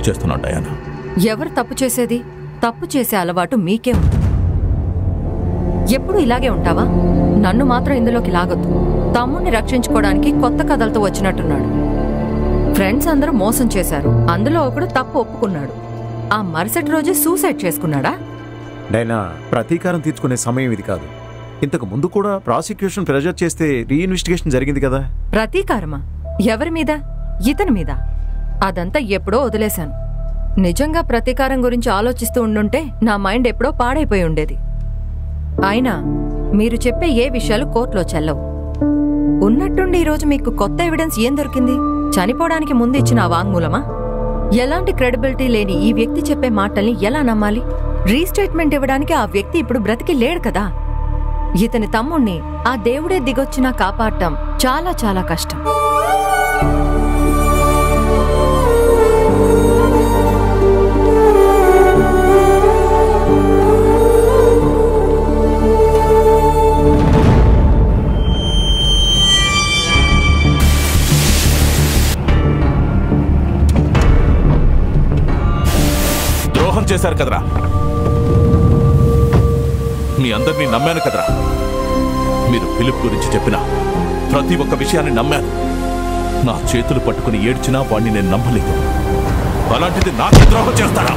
చేస్తున్నాను డయానా. ఎవరు తప్పు చేసేది? తప్పు చేసే అలవాటు మీకే ఉంది. ఎప్పుడు ఇలాగే ఉంటావా? నన్ను మాత్రం ఇందులోకి లాగొద్దు. తమ్ముణ్ణి రక్షించుకోవడానికి కొత్త కథలతో వచ్చినట్టున్నాడు. ఫ్రెండ్స్ అందరూ మోసం చేశారు, అందులో ఒకడు తప్పు ఒప్పుకున్నాడు. ఆ మరుసటి రోజే సూసైడ్ చేసుకున్నాడా? డైనా, ప్రతీకారం తీర్చుకునే సమయం ఇది కాదు. ఇంతకు ముందు కూడా ప్రాసిక్యూషన్ ప్రెజర్ చేస్తే రీఇన్వెస్టిగేషన్ జరిగింది కదా. ప్రతీకారమా? ఎవరి మీద? ఇతని మీద. అదంతా ఎప్పుడో వదిలేశాను. నిజంగా ప్రతీకారం గురించి ఆలోచిస్తూ ఉండుంటే నా మైండ్ ఎప్పుడో పాడైపోయి ఉండేది. అయినా మీరు చెప్పే ఏ విషయాలు కోర్టులో చెల్లవు. ఉన్నట్టుండి ఈరోజు మీకు కొత్త ఎవిడెన్స్ ఏం దొరికింది? చనిపోవడానికి ముందు ఇచ్చిన ఆ వాంగ్మూలమా? ఎలాంటి క్రెడిబిలిటీ లేని ఈ వ్యక్తి చెప్పే మాటల్ని ఎలా నమ్మాలి? రీస్టేట్మెంట్ ఇవ్వడానికి ఆ వ్యక్తి ఇప్పుడు బ్రతికి లేడు కదా. ఇతని తమ్ముణ్ణి ఆ దేవుడే దిగొచ్చినా కాపాడటం చాలా చాలా కష్టం. ద్రోహం చేశారు కదరా. మీ అందరినీ నమ్మాను కదరా. మీరు ఫిలిప్ గురించి చెప్పిన ప్రతి ఒక్క విషయాన్ని నమ్మాను. నా చేతులు పట్టుకుని ఏడ్చినా వాణ్ణి నేను నమ్మలేదు. అలాంటిది నాకు ద్రోహం చేస్తాడా?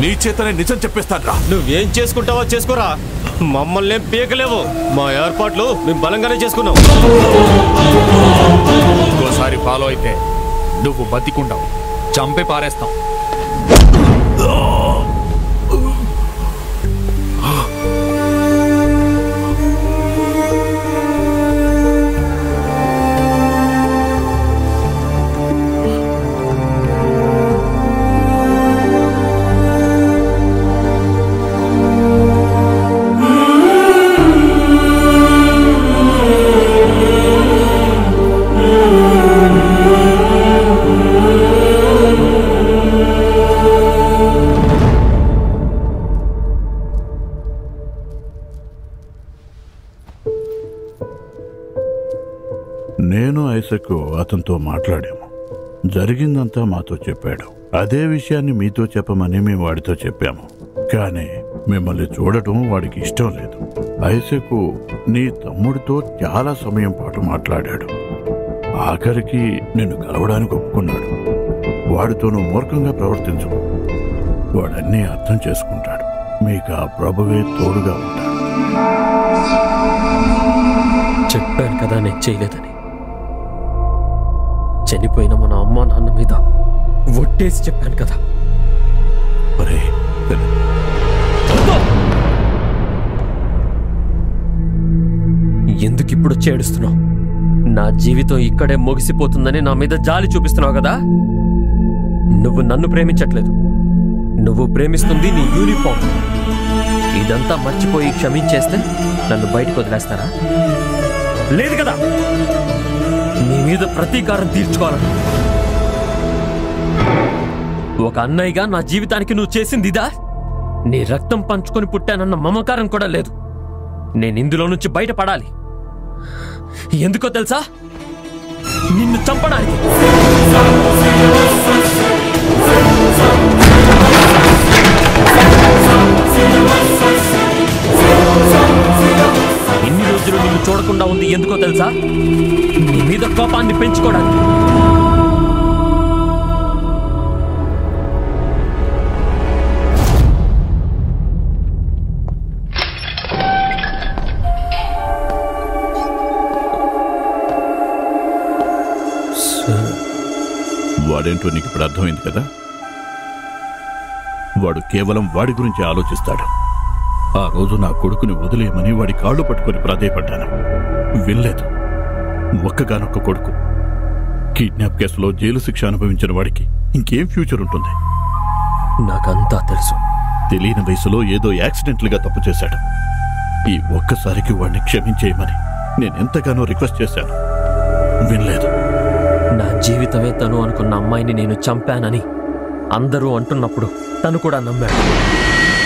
నీ చేతనే నిజం చెప్పేస్తాడ్రా. నువ్వేం చేసుకుంటావో చేసుకోరా, మమ్మల్ని ఏం పీకలేవు. మా ఏర్పాట్లు మేము బలంగానే చేసుకున్నాం. ఇంకోసారి ఫాలో అయితే నువ్వు బతికుండవు, చంపి పారేస్తాం. నేను ఐసక్ అతనితో మాట్లాడాము. జరిగిందంతా మాతో చెప్పాడు. అదే విషయాన్ని మీతో చెప్పమని మేము వాడితో చెప్పాము. కానీ మిమ్మల్ని చూడటం వాడికి ఇష్టం లేదు. ఐసక్ నీ తమ్ముడితో చాలా సమయం పాటు మాట్లాడాడు. ఆఖరికి నిన్ను కలవడానికి ఒప్పుకున్నాడు. వాడితో నువ్వు మూర్ఖంగా ప్రవర్తించవు. వాడన్నీ అర్థం చేసుకుంటాడు. మీకు ఆ ప్రభువే తోడుగా ఉంటాడు. చెప్పాను కదా నేను చేయలేదని. చనిపోయిన మన అమ్మా నాన్న మీద ఒట్టేసి చెప్పాను కదా. ఎందుకు ఇప్పుడు చేడుస్తున్నావు? నా జీవితం ఇక్కడే ముగిసిపోతుందని నా మీద జాలి చూపిస్తున్నావు కదా. నువ్వు నన్ను ప్రేమించట్లేదు, నువ్వు ప్రేమిస్తుంది నీ యూనిఫామ్. ఇదంతా మర్చిపోయి క్షమించేస్తే నన్ను బయటకు వదిలేస్తారా? లేదు కదా. నీ మీద ప్రతీకారం తీర్చుకోవాలని ఒక అన్నయ్యగా నా జీవితానికి నువ్వు చేసింది ఇదా? నీ రక్తం పంచుకొని పుట్టానన్న మమకారం కూడా లేదు. నేను ఇందులో నుంచి బయటపడాలి. ఎందుకో తెలుసా? నిన్ను చంపడానికి. ఇన్ని రోజులు నిన్ను చూడకుండా ఉంది ఎందుకో తెలుసా? నీ మీద కోపాన్ని పెంచుకోవడానికి. వాడేంటో నీకు ఇప్పుడు అర్థమైంది కదా. వాడు కేవలం వాడి గురించి ఆలోచిస్తాడు. ఆ రోజు నా కొడుకుని వదిలేయమని వాడి కాళ్ళు పట్టుకుని ప్రాధేయపడ్డాను. వినలేదు. ఒక్కగానొక్క కొడుకు. కిడ్నాప్ కేసులో జైలు శిక్ష అనుభవించిన వాడికి ఇంకేం ఫ్యూచర్ ఉంటుంది? నాకంతా తెలుసు. తెలియని వయసులో ఏదో యాక్సిడెంట్లుగా తప్పు చేశాడు. ఈ ఒక్కసారికి వాడిని క్షమించేయమని నేనెంతగానో రిక్వెస్ట్ చేశాను. వినలేదు. నా జీవితమే తను అనుకున్న అమ్మాయిని నేను చంపానని అందరూ అంటున్నప్పుడు తను కూడా నమ్మాడు.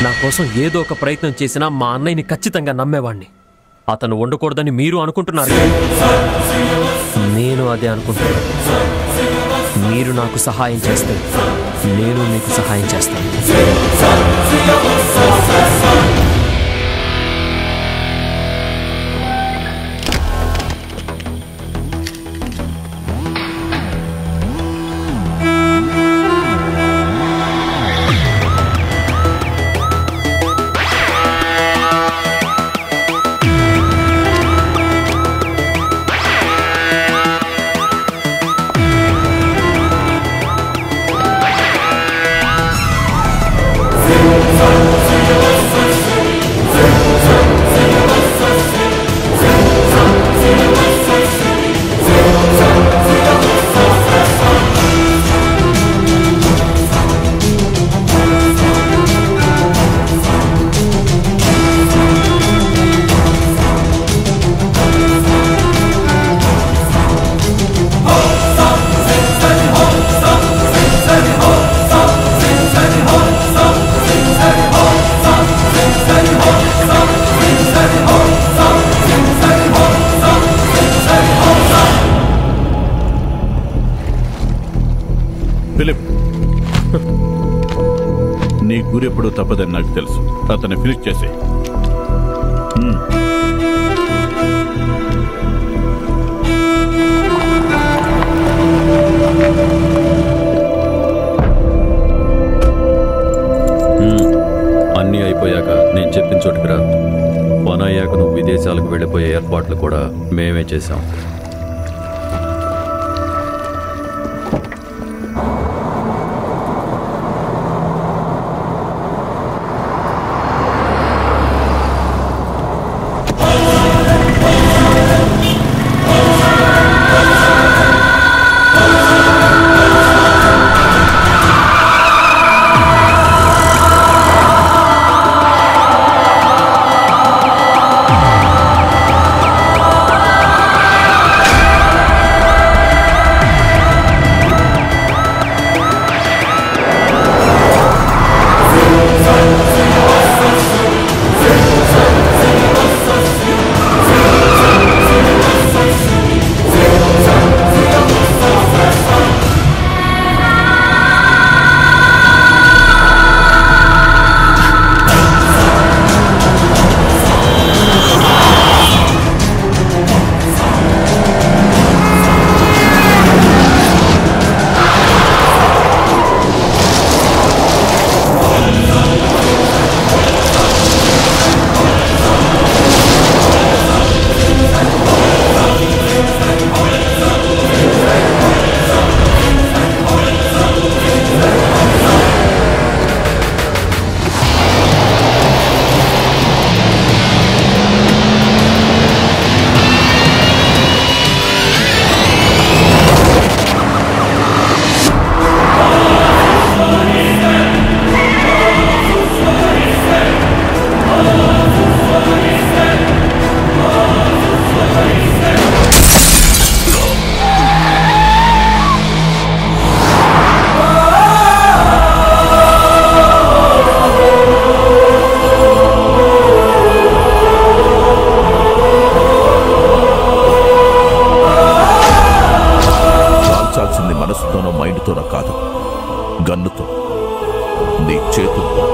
నా కోసం ఏదో ఒక ప్రయత్నం చేసినా మా అన్నయ్యని ఖచ్చితంగా నమ్మేవాణ్ణి. అతను ఉండకూడదని మీరు అనుకుంటున్నారు. నేను అదే అనుకుంటున్నాను. మీరు నాకు సహాయం చేస్తే నేను మీకు సహాయం చేస్తాను. ఫిలిప్, నీ గురెప్పుడు తప్పదని నాకు తెలుసు. అతన్ని ఫినిష్ చేసే. అన్నీ అయిపోయాక నేను చెప్పిన చోటుకు రా. పని అయ్యాక నువ్వు విదేశాలకు వెళ్ళిపోయే ఏర్పాట్లు కూడా మేమే చేశాం. మైండ్తోనో కాదు, గన్నుతో, నీ చేతులతో.